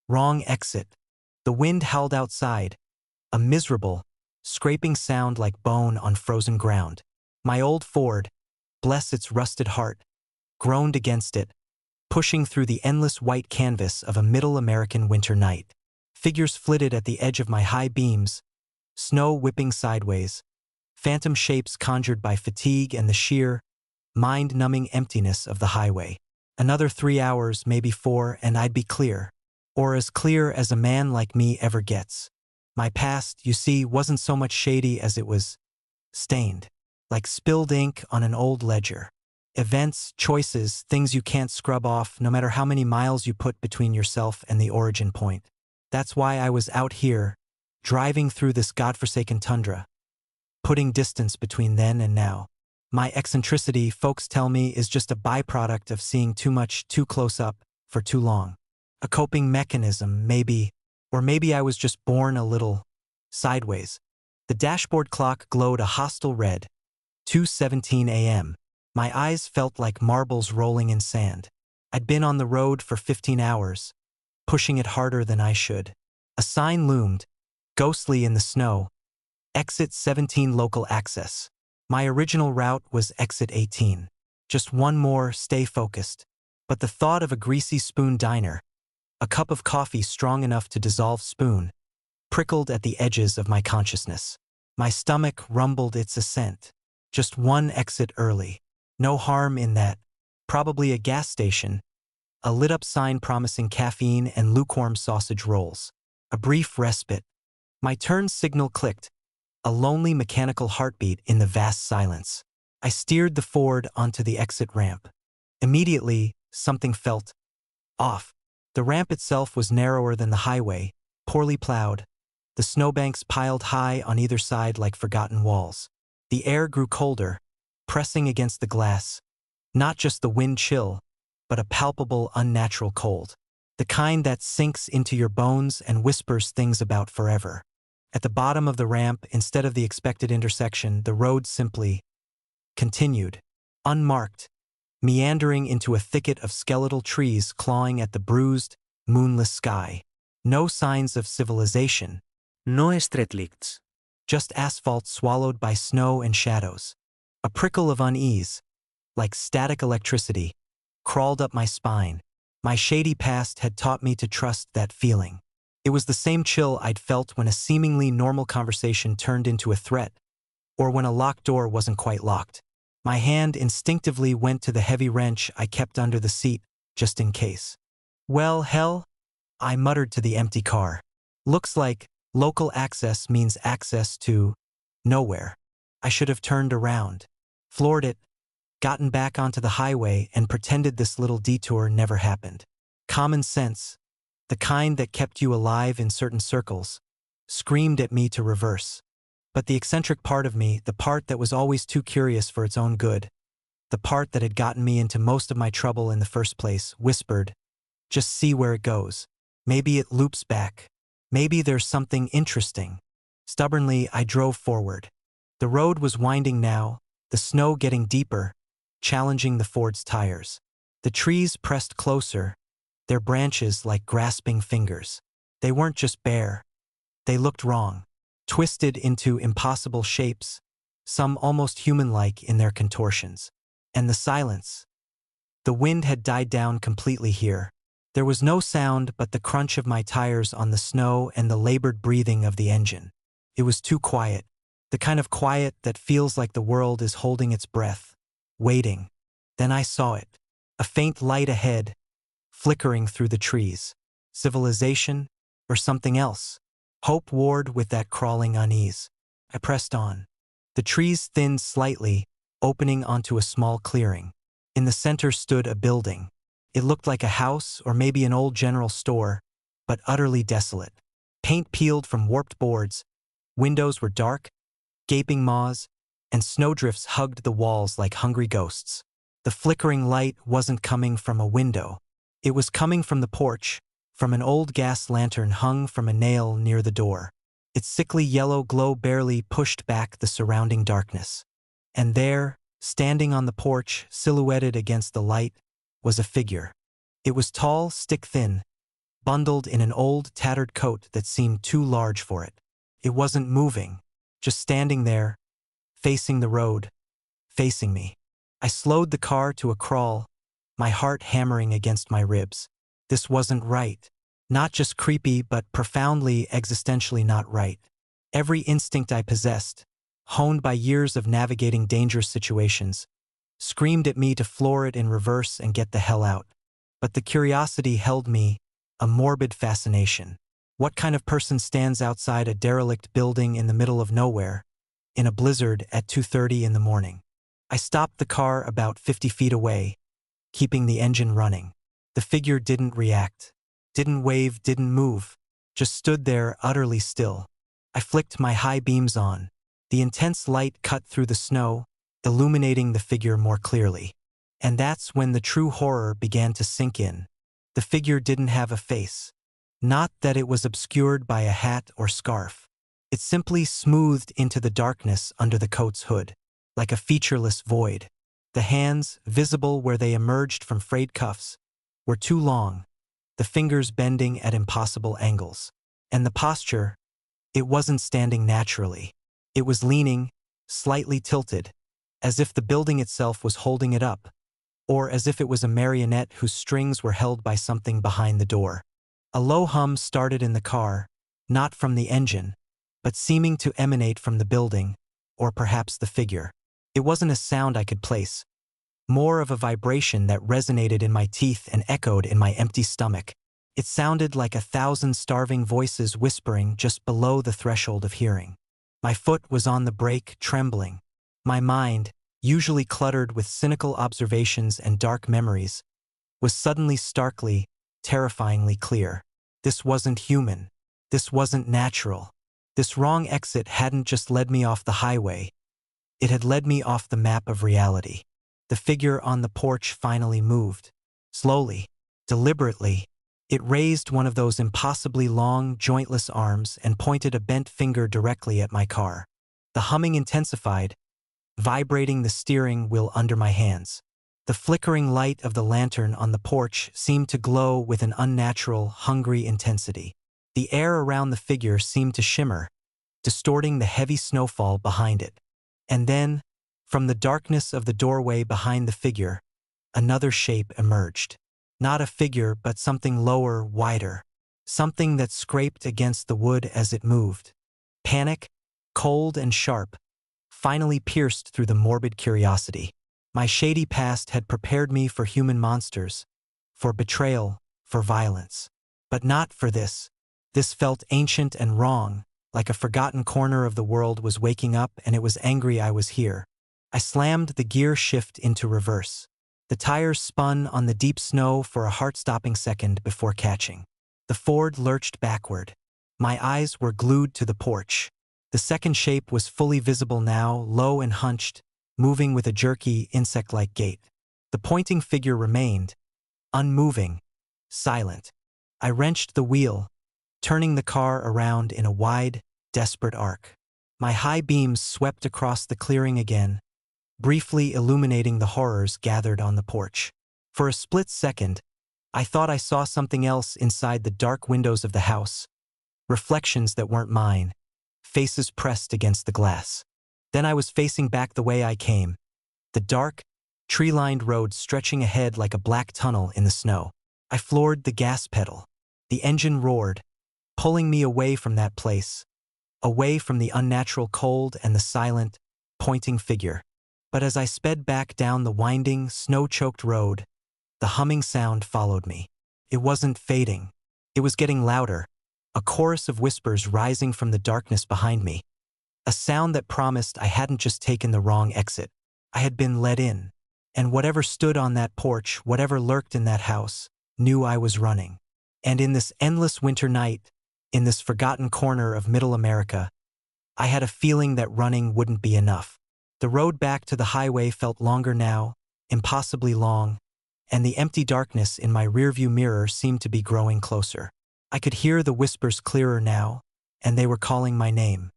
Wrong exit. The wind howled outside, a miserable, scraping sound like bone on frozen ground. My old Ford, bless its rusted heart, groaned against it, pushing through the endless white canvas of a middle American winter night. Figures flitted at the edge of my high beams, snow whipping sideways, phantom shapes conjured by fatigue and the sheer, mind-numbing emptiness of the highway. Another 3 hours, maybe 4, and I'd be clear. Or as clear as a man like me ever gets. My past, you see, wasn't so much shady as it was stained, like spilled ink on an old ledger. Events, choices, things you can't scrub off no matter how many miles you put between yourself and the origin point. That's why I was out here, driving through this godforsaken tundra, putting distance between then and now. My eccentricity, folks tell me, is just a byproduct of seeing too much too close up for too long. A coping mechanism, maybe, or maybe I was just born a little sideways. The dashboard clock glowed a hostile red, 2:17 a.m. My eyes felt like marbles rolling in sand. I'd been on the road for 15 hours, pushing it harder than I should. A sign loomed, ghostly in the snow, Exit 17 local access. My original route was Exit 18. Just one more, stay focused. But the thought of a greasy spoon diner, a cup of coffee strong enough to dissolve spoon, prickled at the edges of my consciousness. My stomach rumbled its ascent. Just one exit early. No harm in that. Probably a gas station. A lit-up sign promising caffeine and lukewarm sausage rolls. A brief respite. My turn signal clicked. A lonely mechanical heartbeat in the vast silence. I steered the Ford onto the exit ramp. Immediately, something felt off. The ramp itself was narrower than the highway, poorly plowed. The snowbanks piled high on either side like forgotten walls. The air grew colder, pressing against the glass. Not just the wind chill, but a palpable, unnatural cold. The kind that sinks into your bones and whispers things about forever. At the bottom of the ramp, instead of the expected intersection, the road simply continued, unmarked, meandering into a thicket of skeletal trees clawing at the bruised, moonless sky. No signs of civilization. No streetlights. Just asphalt swallowed by snow and shadows. A prickle of unease, like static electricity, crawled up my spine. My shady past had taught me to trust that feeling. It was the same chill I'd felt when a seemingly normal conversation turned into a threat, or when a locked door wasn't quite locked. My hand instinctively went to the heavy wrench I kept under the seat, just in case. Well, hell, I muttered to the empty car. Looks like local access means access to nowhere. I should have turned around, floored it, gotten back onto the highway, and pretended this little detour never happened. Common sense, the kind that kept you alive in certain circles, screamed at me to reverse. But the eccentric part of me, the part that was always too curious for its own good, the part that had gotten me into most of my trouble in the first place, whispered, just see where it goes. Maybe it loops back. Maybe there's something interesting. Stubbornly, I drove forward. The road was winding now, the snow getting deeper, challenging the Ford's tires. The trees pressed closer, their branches like grasping fingers. They weren't just bare. They looked wrong, twisted into impossible shapes, some almost human-like in their contortions. And the silence. The wind had died down completely here. There was no sound but the crunch of my tires on the snow and the labored breathing of the engine. It was too quiet, the kind of quiet that feels like the world is holding its breath, waiting. Then I saw it, a faint light ahead, flickering through the trees. Civilization, or something else? Hope warred with that crawling unease. I pressed on. The trees thinned slightly, opening onto a small clearing. In the center stood a building. It looked like a house or maybe an old general store, but utterly desolate. Paint peeled from warped boards, windows were dark, gaping maws, and snowdrifts hugged the walls like hungry ghosts. The flickering light wasn't coming from a window. It was coming from the porch, from an old gas lantern hung from a nail near the door. Its sickly yellow glow barely pushed back the surrounding darkness. And there, standing on the porch, silhouetted against the light, was a figure. It was tall, stick-thin, bundled in an old, tattered coat that seemed too large for it. It wasn't moving, just standing there, facing the road, facing me. I slowed the car to a crawl, my heart hammering against my ribs. This wasn't right. Not just creepy, but profoundly, existentially not right. Every instinct I possessed, honed by years of navigating dangerous situations, screamed at me to floor it in reverse and get the hell out. But the curiosity held me, a morbid fascination. What kind of person stands outside a derelict building in the middle of nowhere, in a blizzard at 2:30 in the morning? I stopped the car about 50 feet away, keeping the engine running. The figure didn't react, didn't wave, didn't move, just stood there utterly still. I flicked my high beams on. The intense light cut through the snow, illuminating the figure more clearly. And that's when the true horror began to sink in. The figure didn't have a face. Not that it was obscured by a hat or scarf. It simply smoothed into the darkness under the coat's hood, like a featureless void. The hands, visible where they emerged from frayed cuffs, were too long, the fingers bending at impossible angles. And the posture, it wasn't standing naturally. It was leaning, slightly tilted, as if the building itself was holding it up, or as if it was a marionette whose strings were held by something behind the door. A low hum started in the car, not from the engine, but seeming to emanate from the building, or perhaps the figure. It wasn't a sound I could place, more of a vibration that resonated in my teeth and echoed in my empty stomach. It sounded like 1,000 starving voices whispering just below the threshold of hearing. My foot was on the brake, trembling. My mind, usually cluttered with cynical observations and dark memories, was suddenly starkly, terrifyingly clear. This wasn't human. This wasn't natural. This wrong exit hadn't just led me off the highway. It had led me off the map of reality. The figure on the porch finally moved. Slowly, deliberately, it raised one of those impossibly long, jointless arms and pointed a bent finger directly at my car. The humming intensified, vibrating the steering wheel under my hands. The flickering light of the lantern on the porch seemed to glow with an unnatural, hungry intensity. The air around the figure seemed to shimmer, distorting the heavy snowfall behind it. And then, from the darkness of the doorway behind the figure, another shape emerged. Not a figure, but something lower, wider. Something that scraped against the wood as it moved. Panic, cold and sharp, finally pierced through the morbid curiosity. My shady past had prepared me for human monsters, for betrayal, for violence. But not for this. This felt ancient and wrong, like a forgotten corner of the world was waking up and it was angry I was here. I slammed the gear shift into reverse. The tires spun on the deep snow for a heart-stopping second before catching. The Ford lurched backward. My eyes were glued to the porch. The second shape was fully visible now, low and hunched, moving with a jerky, insect-like gait. The pointing figure remained, unmoving, silent. I wrenched the wheel, turning the car around in a wide, desperate arc. My high beams swept across the clearing again, briefly illuminating the horrors gathered on the porch. For a split second, I thought I saw something else inside the dark windows of the house, reflections that weren't mine, faces pressed against the glass. Then I was facing back the way I came, the dark, tree-lined road stretching ahead like a black tunnel in the snow. I floored the gas pedal. The engine roared, pulling me away from that place, away from the unnatural cold and the silent, pointing figure. But as I sped back down the winding, snow-choked road, the humming sound followed me. It wasn't fading. It was getting louder, a chorus of whispers rising from the darkness behind me. A sound that promised I hadn't just taken the wrong exit. I had been let in. And whatever stood on that porch, whatever lurked in that house, knew I was running. And in this endless winter night, in this forgotten corner of Middle America, I had a feeling that running wouldn't be enough. The road back to the highway felt longer now, impossibly long, and the empty darkness in my rearview mirror seemed to be growing closer. I could hear the whispers clearer now, and they were calling my name.